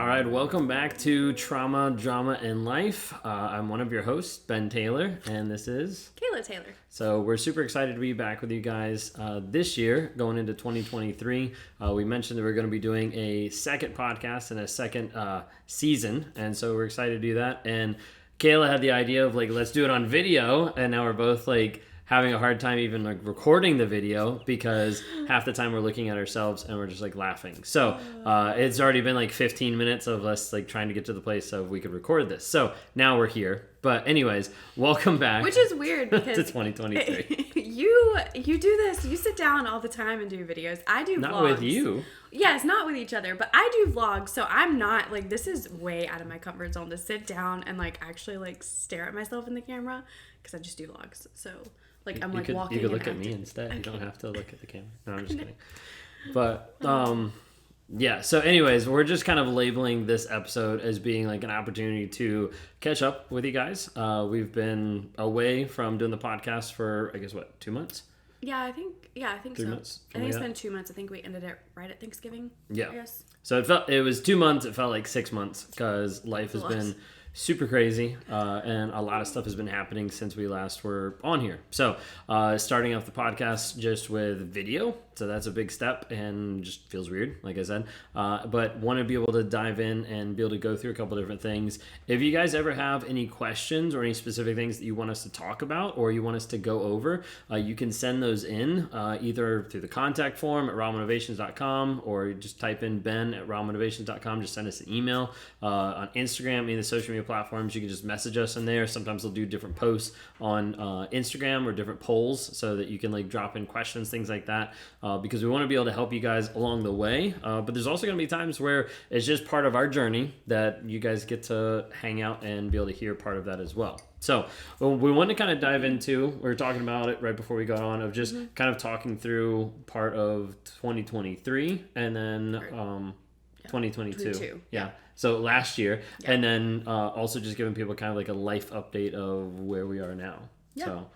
All right, welcome back to Trauma, Drama, and Life. I'm one of your hosts, Ben Taylor, and this is Kayla Taylor. So we're super excited to be back with you guys this year, going into 2023. We mentioned that we're going to be doing a second podcast and a second season, and so we're excited to do that. And Kayla had the idea of let's do it on video, and now we're both having a hard time even recording the video because half the time we're looking at ourselves and we're just laughing. So it's already been 15 minutes of us trying to get to the place of we could record this. So now we're here. But anyways, welcome back. Which is weird because to 2023. You do this. You sit down all the time and do videos. I do vlogs. Not with you. Yes, not with each other, but I do vlogs. So I'm not this is way out of my comfort zone to sit down and actually stare at myself in the camera because I just do vlogs. So I'm walking. You could look at me instead. You don't have to look at the camera. No, I'm just kidding. But yeah. So anyways, we're just kind of labeling this episode as being an opportunity to catch up with you guys. We've been away from doing the podcast for 2 months. Yeah, I think 3 so. months. I think it's been 2 months. I think we ended it right at Thanksgiving. Yeah. I guess. So it was 2 months. It felt like 6 months because life has been super crazy, and a lot of stuff has been happening since we last were on here. So starting off the podcast just with video, so that's a big step and just feels weird, like I said, but want to be able to dive in and be able to go through a couple different things. If you guys ever have any questions or any specific things that you want us to talk about or you want us to go over, you can send those in either through the contact form at rawmotivations.com or just type in Ben at rawmotivations.com. Just send us an email on Instagram, any of the social media platforms. You can just message us in there. Sometimes we'll do different posts on Instagram or different polls so that you can drop in questions, things like that, because we want to be able to help you guys along the way. But there's also going to be times where it's just part of our journey that you guys get to hang out and be able to hear part of that as well. So we want to kind of dive into, we were talking about it right before we got on, of just kind of talking through part of 2023 and then 2022. Yeah. So last year, and then also just giving people kind of a life update of where we are now. Yeah. So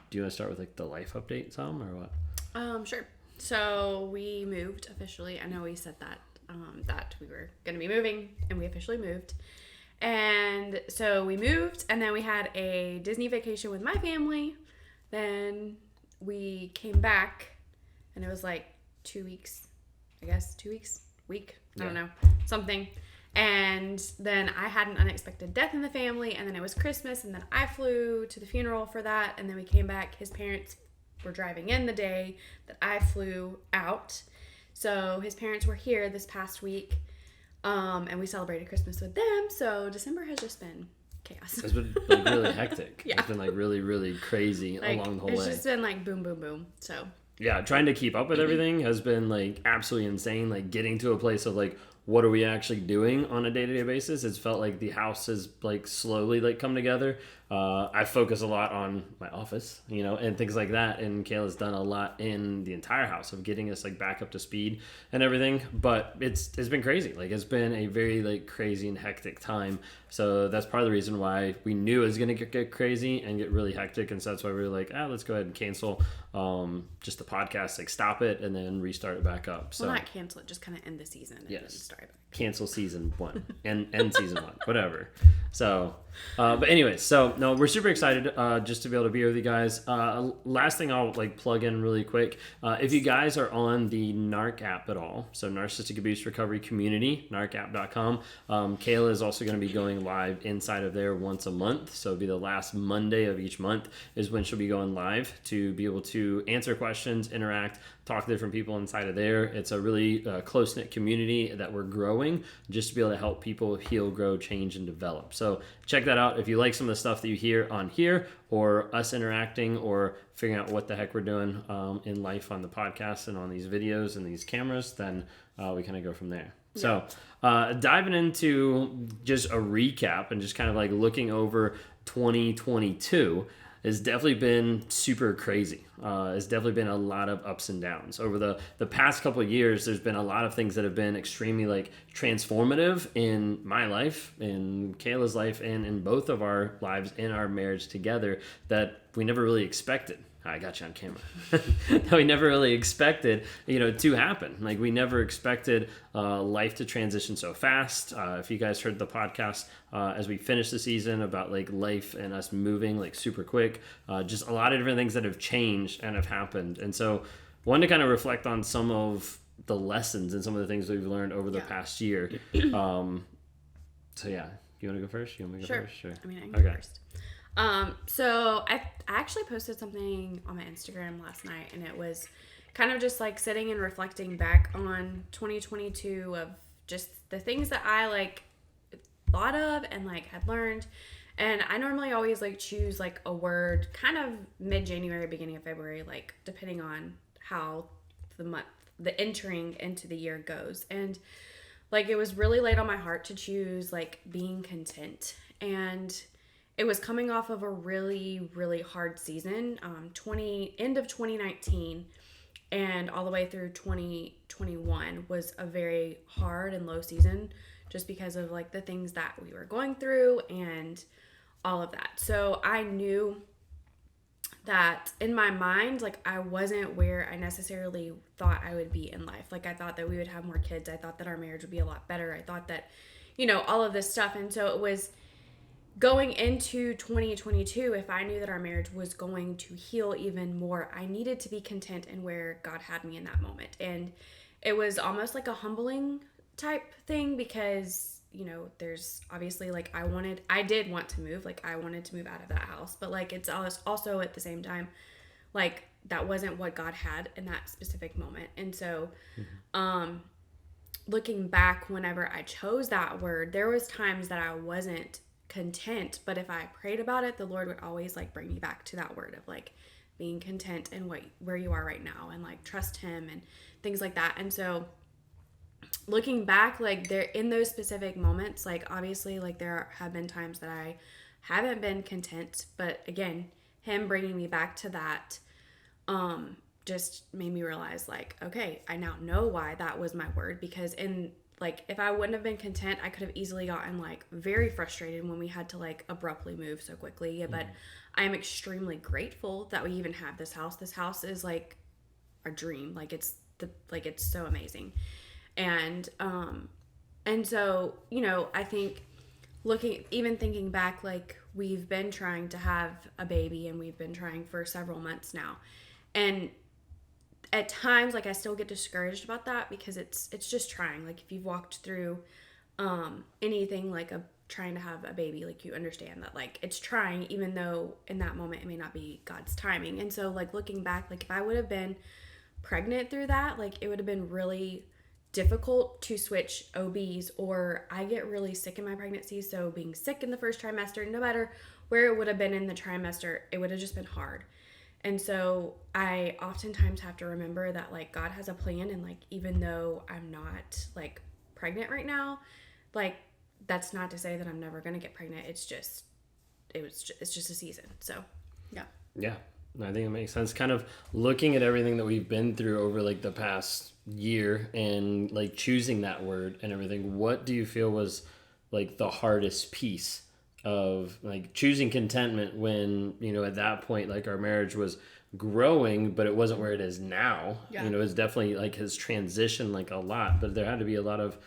do you want to start with the life update some or what? Sure. So we moved officially. I know we said that that we were going to be moving, and we officially moved. And so we moved, and then we had a Disney vacation with my family. Then we came back, and it was 2 weeks, I guess, 2 weeks, week, I don't know, something. And then I had an unexpected death in the family, and then it was Christmas, and then I flew to the funeral for that, and then we came back. His parents were driving in the day that I flew out. So his parents were here this past week, and we celebrated Christmas with them. So December has just been chaos. It's been really hectic. Yeah. It's been really, really crazy along the whole way. It's just been boom, boom, boom. So yeah, trying to keep up with everything has been absolutely insane. Getting to a place of what are we actually doing on a day-to-day basis? It's felt like the house has slowly come together. I focus a lot on my office, and things like that. And Kayla's done a lot in the entire house of getting us back up to speed and everything. But it's been crazy. It's been a very crazy and hectic time. So that's part of the reason why we knew it was going to get crazy and get really hectic. And so that's why we were let's go ahead and cancel just the podcast, stop it and then restart it back up. So not cancel it, just kind of end the season and then start it back. Cancel season 1 and end season 1, whatever. So, but anyways, so no, we're super excited just to be able to be with you guys. Last thing I'll plug in really quick. If you guys are on the NARC app at all, so Narcissistic Abuse Recovery Community, narcapp.com. Kayla is also going to be going live inside of there once a month. So it'll be the last Monday of each month is when she'll be going live to be able to answer questions, interact, talk to different people inside of there. It's a really close-knit community that we're growing just to be able to help people heal, grow, change, and develop. So check that out. If you like some of the stuff that you hear on here or us interacting or figuring out what the heck we're doing in life on the podcast and on these videos and these cameras, then we kind of go from there. Yeah. So diving into just a recap and just kind of looking over 2022, has definitely been super crazy. It's definitely been a lot of ups and downs. Over the past couple of years, there's been a lot of things that have been extremely transformative in my life, in Kayla's life, and in both of our lives, in our marriage together that we never really expected. I got you on camera. That we never really expected, to happen. Like we never expected life to transition so fast. If you guys heard the podcast as we finished the season about like life and us moving like super quick, just a lot of different things that have changed and have happened. And so, wanted to kind of reflect on some of the lessons and some of the things that we've learned over the past year. So yeah, you want to go first? You want me to go first? Sure. I mean, I can go first. So I actually posted something on my Instagram last night, and it was kind of just like sitting and reflecting back on 2022 of just the things that I like thought of and like had learned. And I normally always like choose like a word kind of mid-January, beginning of February, like depending on how the entering into the year goes. And like it was really laid on my heart to choose like being content. And it was coming off of a really, really hard season, end of 2019 and all the way through 2021 was a very hard and low season just because of like the things that we were going through and all of that. So I knew that in my mind, like I wasn't where I necessarily thought I would be in life. Like I thought that we would have more kids. I thought that our marriage would be a lot better. I thought that, all of this stuff. And so it was going into 2022, if I knew that our marriage was going to heal even more, I needed to be content in where God had me in that moment. And it was almost like a humbling type thing because, there's obviously like I did want to move, like I wanted to move out of that house, but like it's also at the same time, like that wasn't what God had in that specific moment. And so, looking back, whenever I chose that word, there was times that I wasn't content, but if I prayed about it, the Lord would always like bring me back to that word of like being content in where you are right now and like trust him and things like that. And so looking back, like there in those specific moments, like obviously like there have been times that I haven't been content, but again, him bringing me back to that just made me realize like, okay, I now know why that was my word, because like, if I wouldn't have been content, I could have easily gotten, like, very frustrated when we had to, like, abruptly move so quickly. But I am extremely grateful that we even have this house. This house is, like, a dream. Like, it's so amazing. And so, I think thinking back, like, we've been trying to have a baby, and we've been trying for several months now. And at times, like, I still get discouraged about that because it's just trying. Like, if you've walked through anything like trying to have a baby, like, you understand that, like, it's trying, even though in that moment it may not be God's timing. And so, like, looking back, like, if I would have been pregnant through that, like, it would have been really difficult to switch OBs, or I get really sick in my pregnancy. So being sick in the first trimester, no matter where it would have been in the trimester, it would have just been hard. And so I oftentimes have to remember that, like, God has a plan, and, like, even though I'm not, like, pregnant right now, like, that's not to say that I'm never going to get pregnant. It's just a season. So, yeah. Yeah. I think it makes sense. Kind of looking at everything that we've been through over, like, the past year and, like, choosing that word and everything, what do you feel was, like, the hardest piece of like choosing contentment when, at that point, like, our marriage was growing, but it wasn't where it is now? It's definitely like has transitioned like a lot, but there had to be a lot of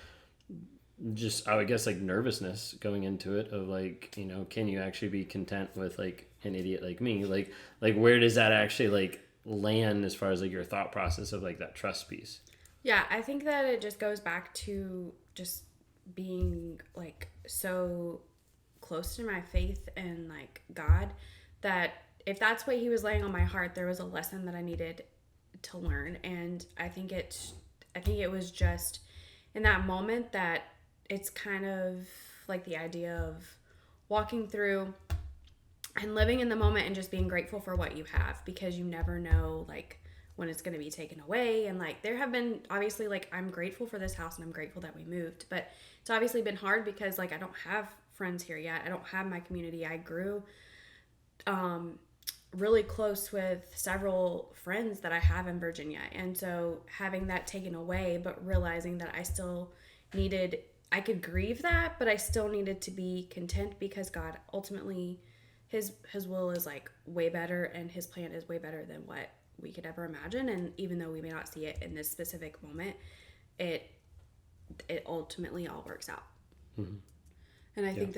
just, I would guess, like nervousness going into it of like, can you actually be content with like an idiot like me? Like where does that actually like land as far as like your thought process of like that trust piece? Yeah, I think that it just goes back to just being like so close to my faith and like God, that if that's what he was laying on my heart, there was a lesson that I needed to learn. And I think it was just in that moment that it's kind of like the idea of walking through and living in the moment and just being grateful for what you have, because you never know like when it's going to be taken away. And like there have been, obviously, like I'm grateful for this house and I'm grateful that we moved, but it's obviously been hard because like I don't have friends here yet. I don't have my community. I grew really close with several friends that I have in Virginia. And so having that taken away, but realizing that I could grieve that, but I still needed to be content because God ultimately, his will is like way better, and his plan is way better than what we could ever imagine. And even though we may not see it in this specific moment, it ultimately all works out. Mm-hmm. And I think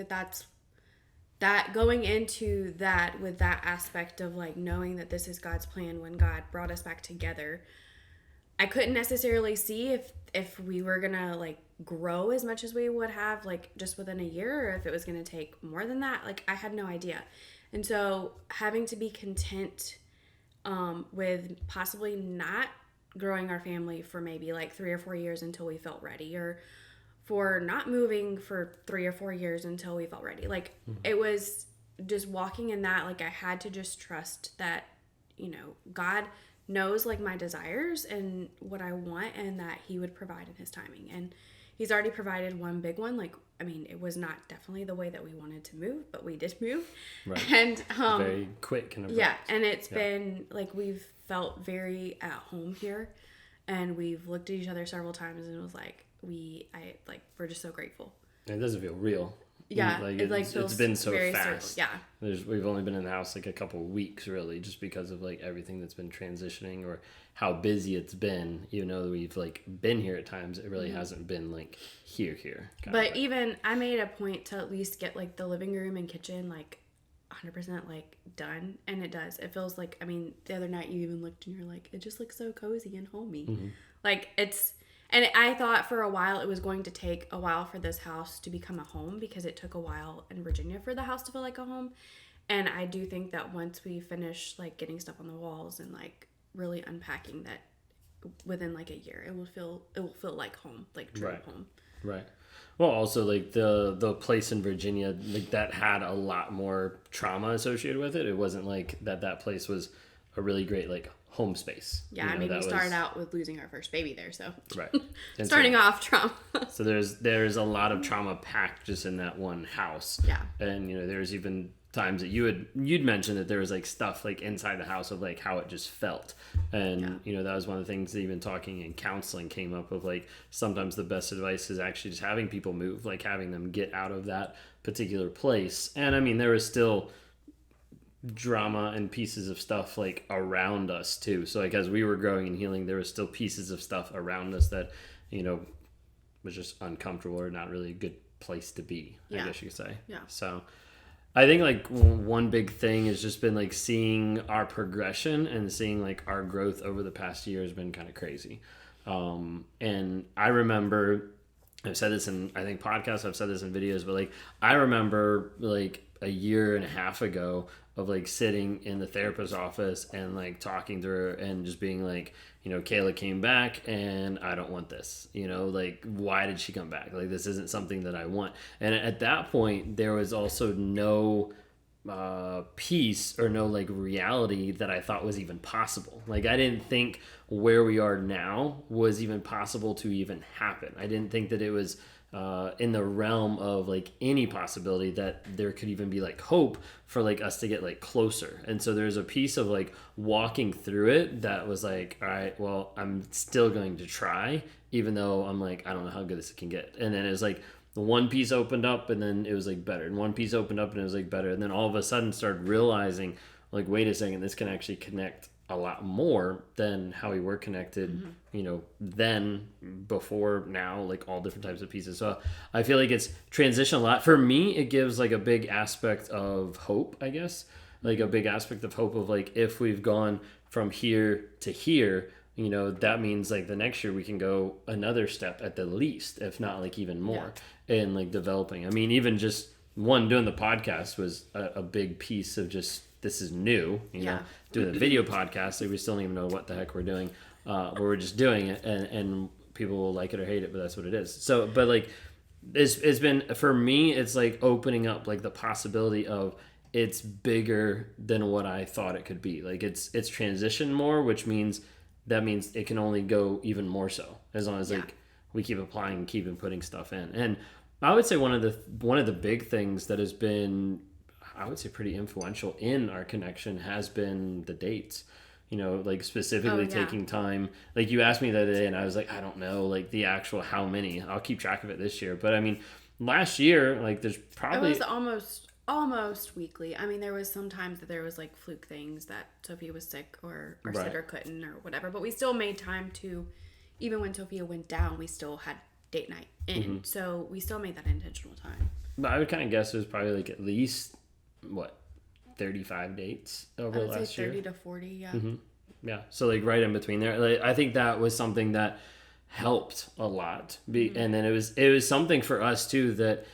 that going into that with that aspect of like knowing that this is God's plan when God brought us back together, I couldn't necessarily see if we were gonna like grow as much as we would have like just within a year, or if it was gonna take more than that. Like, I had no idea. And so having to be content with possibly not growing our family for maybe like 3 or 4 years until we felt ready, or for not moving for 3 or 4 years until we felt ready. Like, it was just walking in that, like, I had to just trust that, you know, God knows like my desires and what I want, and that he would provide in his timing. And he's already provided one big one. Like, I mean, it was not definitely the way that we wanted to move, but we did move. Right. And very quick and abrupt. Yeah, and it's been like we've felt very at home here, and we've looked at each other several times, and it was like we're just so grateful. It doesn't feel real. Yeah, like it's been so fast. Yeah, we've only been in the house like a couple of weeks, really, just because of like everything that's been transitioning or how busy it's been. Even though we've like been here at times, it really hasn't been like here. But even I made a point to at least get like the living room and kitchen like 100% like done, and it does. It feels like, I mean, the other night you even looked and you're like, it just looks so cozy and homey. Mm-hmm. Like, it's. And I thought for a while it was going to take a while for this house to become a home, because it took a while in Virginia for the house to feel like a home. And I do think that once we finish like getting stuff on the walls and like really unpacking, that within like a year it will feel like home, like true home. Right. Well, also like the place in Virginia, like that had a lot more trauma associated with it. It wasn't like that place was a really great like home space. Yeah, I mean, we started out with losing our first baby there, so right. Starting off trauma. So there's a lot of trauma packed just in that one house. Yeah. And you know, there's even times that you'd mentioned that there was like stuff like inside the house of like how it just felt. And you know, that was one of the things that even talking in counseling came up of like sometimes the best advice is actually just having people move, like having them get out of that particular place. And I mean, there was still drama and pieces of stuff like around us too. So like as we were growing and healing, there was still pieces of stuff around us that, you know, was just uncomfortable or not really a good place to be, I guess you could say. Yeah. So I think like one big thing has just been like seeing our progression and seeing like our growth over the past year has been kind of crazy. And I remember, I've said this in, I think, podcasts, I've said this in videos, but like I remember like a year and a half ago of like sitting in the therapist's office and like talking to her and just being like, you know, Kayla came back and I don't want this, you know, like why did she come back? Like this isn't something that I want. And at that point there was also no peace or no like reality that I thought was even possible. Like I didn't think where we are now was even possible to even happen. I didn't think that it was in the realm of like any possibility that there could even be like hope for like us to get like closer. And so there's a piece of like walking through it that was like, all right, well, I'm still going to try, even though I'm like, I don't know how good this can get. And then it was like one piece opened up and then it was like better, and one piece opened up and it was like better, and then all of a sudden started realizing like, wait a second, this can actually connect a lot more than how we were connected, you know, then, before, now, like all different types of pieces. So I feel like it's transitioned a lot. For me, it gives like a big aspect of hope, I guess, like a big aspect of hope of like, if we've gone from here to here, you know, that means like the next year we can go another step at the least, if not like even more in like developing. I mean, even just doing the podcast was a big piece of just, this is new, you know, doing the video podcast. Like we still don't even know what the heck we're doing. But we're just doing it, and people will like it or hate it, but that's what it is. So, but like, it's been, for me, it's like opening up like the possibility of it's bigger than what I thought it could be. Like it's transitioned more, which means it can only go even more so as long as like we keep applying and keep putting stuff in. And I would say one of the big things that has been, I would say, pretty influential in our connection has been the dates. You know, like specifically taking time. Like you asked me the other day and I was like, I don't know, like the actual how many. I'll keep track of it this year. But I mean, last year, like there's probably... It was almost almost weekly. I mean, there was some times that there was like fluke things that Sophia was sick or Right. said or couldn't or whatever, but we still made time to, even when Sophia went down, we still had date night in. So we still made that intentional time. But I would kind of guess it was probably like at least, what, 35 dates over I the would last say year? 30 to 40, yeah. Yeah, so like right in between there. Like, I think that was something that helped a lot. And then it was something for us too that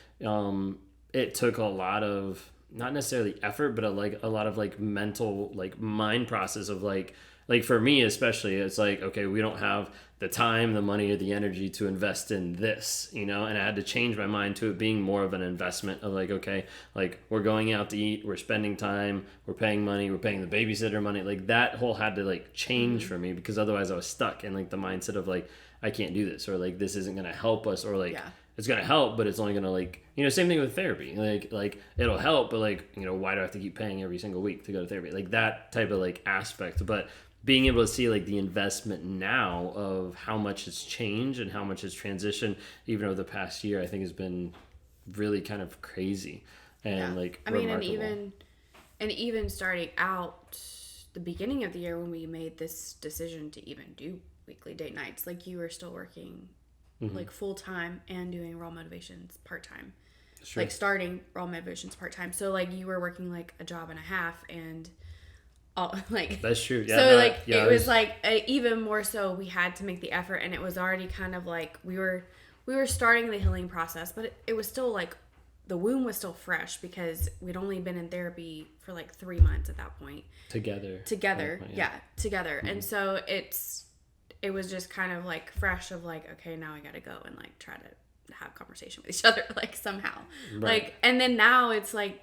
it took a lot of, not necessarily effort, but a lot of like mental, like mind process of like for me especially, it's like, okay, we don't have the time, the money, or the energy to invest in this, you know. And I had to change my mind to it being more of an investment of like, okay, like we're going out to eat, we're spending time, we're paying money, we're paying the babysitter money. Like that whole had to like change for me, because otherwise I was stuck in like the mindset of like, I can't do this, or like this isn't going to help us, or like it's going to help, but it's only going to like, you know, same thing with therapy. Like it'll help, but like, you know, why do I have to keep paying every single week to go to therapy? Like that type of like aspect. But being able to see like the investment now of how much has changed and how much has transitioned even over the past year, I think has been really kind of crazy and like remarkable. And even starting out the beginning of the year when we made this decision to even do weekly date nights, like you were still working like full time and doing Raw Motivations part time. Like starting Raw Motivations part time. So like you were working like a job and a half, and all like that's true. Yeah, so like it was like even more so we had to make the effort, and it was already kind of like we were starting the healing process, but it was still like the wound was still fresh because we'd only been in therapy for like 3 months at that point together. And so it was just kind of like fresh of like, okay, now I gotta go and like try to have conversation with each other like somehow, like, and then now it's like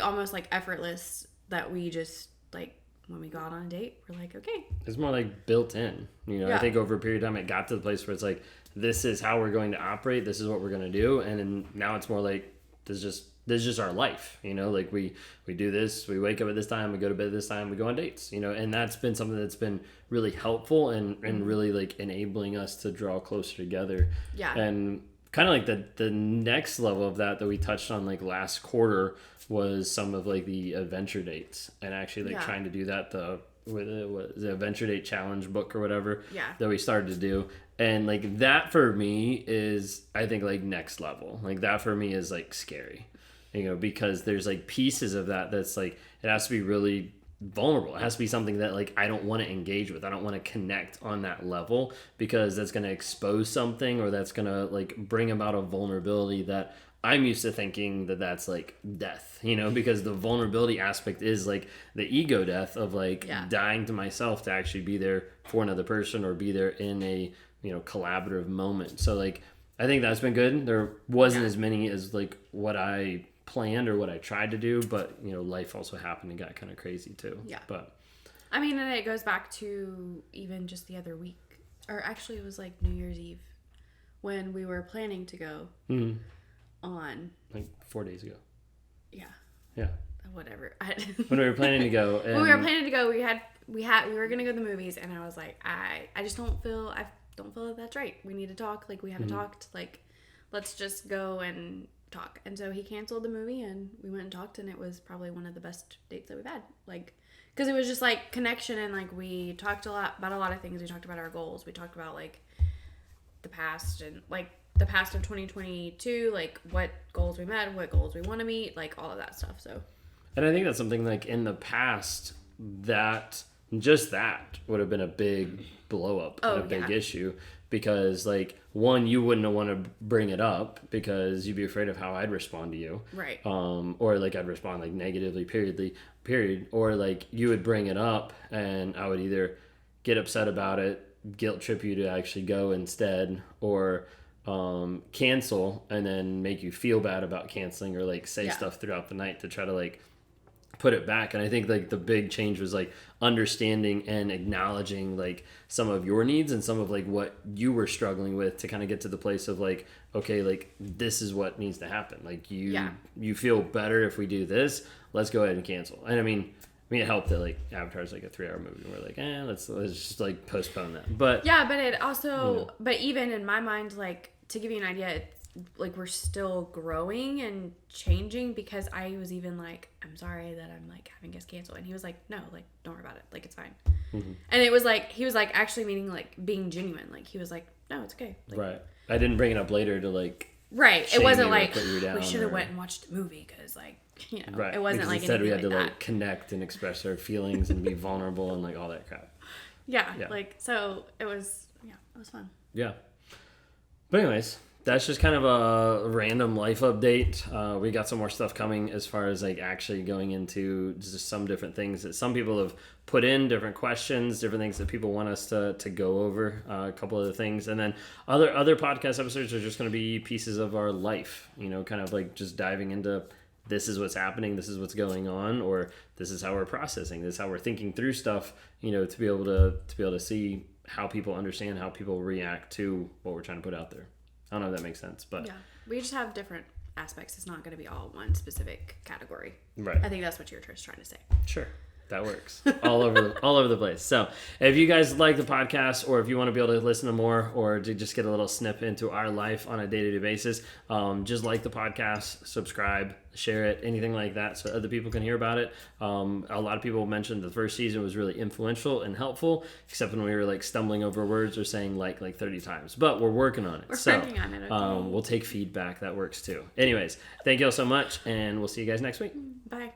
almost like effortless that we just like when we got on a date we're like, okay, it's more like built in, you know. I think over a period of time it got to the place where it's like, this is how we're going to operate, this is what we're going to do, and then now it's more like this is just our life, you know. Like we do this, we wake up at this time, we go to bed at this time, we go on dates, you know. And that's been something that's been really helpful and really like enabling us to draw closer together. And kind of like the next level of that we touched on like last quarter was some of like the adventure dates, and actually like trying to do that with the adventure date challenge book or whatever that we started to do. And like that for me is, I think, like next level. Like that for me is like scary, you know, because there's like pieces of that that's like, it has to be really vulnerable. It has to be something that like I don't want to engage with. I don't want to connect on that level, because that's going to expose something, or that's going to like bring about a vulnerability that I'm used to thinking that that's like death, you know, because the vulnerability aspect is like the ego death of like dying to myself to actually be there for another person or be there in a, you know, collaborative moment. So like I think that's been good. There wasn't as many as like what I planned or what I tried to do, but you know, life also happened and got kind of crazy too. But I mean, and it goes back to even just the other week, or actually it was like New Year's Eve when we were planning to go on like 4 days ago. Whatever. When we were planning to go, when we were planning to go, we were gonna go to the movies, and I was like, I just don't feel that that's right. We need to talk. Like we haven't talked. Like let's just go and talk. And so he canceled the movie, and we went and talked, and it was probably one of the best dates that we've had. Like, because it was just like connection, and like we talked about a lot of things. We talked about our goals. We talked about like the past, and like the past of 2022, like what goals we met, what goals we want to meet, like all of that stuff. So, and I think that's something like in the past that just that would have been a big blow up and a big issue, because like one, you wouldn't want to bring it up because you'd be afraid of how I'd respond to you, right? Or like I'd respond like negatively, period, or like you would bring it up and I would either get upset about it, guilt trip you to actually go instead, or cancel and then make you feel bad about canceling, or like say stuff throughout the night to try to like put it back. And I think like the big change was like understanding and acknowledging like some of your needs and some of like what you were struggling with, to kind of get to the place of like, okay, like this is what needs to happen. Like you feel better if we do this, let's go ahead and cancel. And I mean it helped that like Avatar's like a 3-hour movie, and we're like, let's just like postpone that. But but it also, but even in my mind, like to give you an idea, like we're still growing and changing, because I was even like, I'm sorry that I'm like having guests cancel, and he was like, no, like don't worry about it, like it's fine. And it was like, he was like actually meaning like being genuine, like he was like, no, it's okay, like, right. I didn't bring it up later to like it wasn't like we should have went and watched a movie because like, you know, right. it wasn't because like instead we had anything to like like connect and express our feelings and be vulnerable and like all that crap. yeah, like so it was fun. Yeah. But anyways, that's just kind of a random life update. We got some more stuff coming as far as like actually going into just some different things that some people have put in, different questions, different things that people want us to go over, a couple of the things. And then other podcast episodes are just going to be pieces of our life, you know, kind of like just diving into this is what's happening, this is what's going on, or this is how we're processing, this is how we're thinking through stuff, you know, to be able to see how people understand, how people react to what we're trying to put out there. I don't know if that makes sense, but yeah, we just have different aspects. It's not going to be all one specific category. Right. I think that's what you're just trying to say. Sure. That works. all over the place. So if you guys like the podcast, or if you want to be able to listen to more, or to just get a little snip into our life on a day-to-day basis, just like the podcast, subscribe, share it, anything like that, so other people can hear about it. A lot of people mentioned the first season was really influential and helpful, except when we were like stumbling over words or saying like 30 times. But we're working on it. We're working on it. Okay. We'll take feedback. That works too. Anyways, thank you all so much, and we'll see you guys next week. Bye.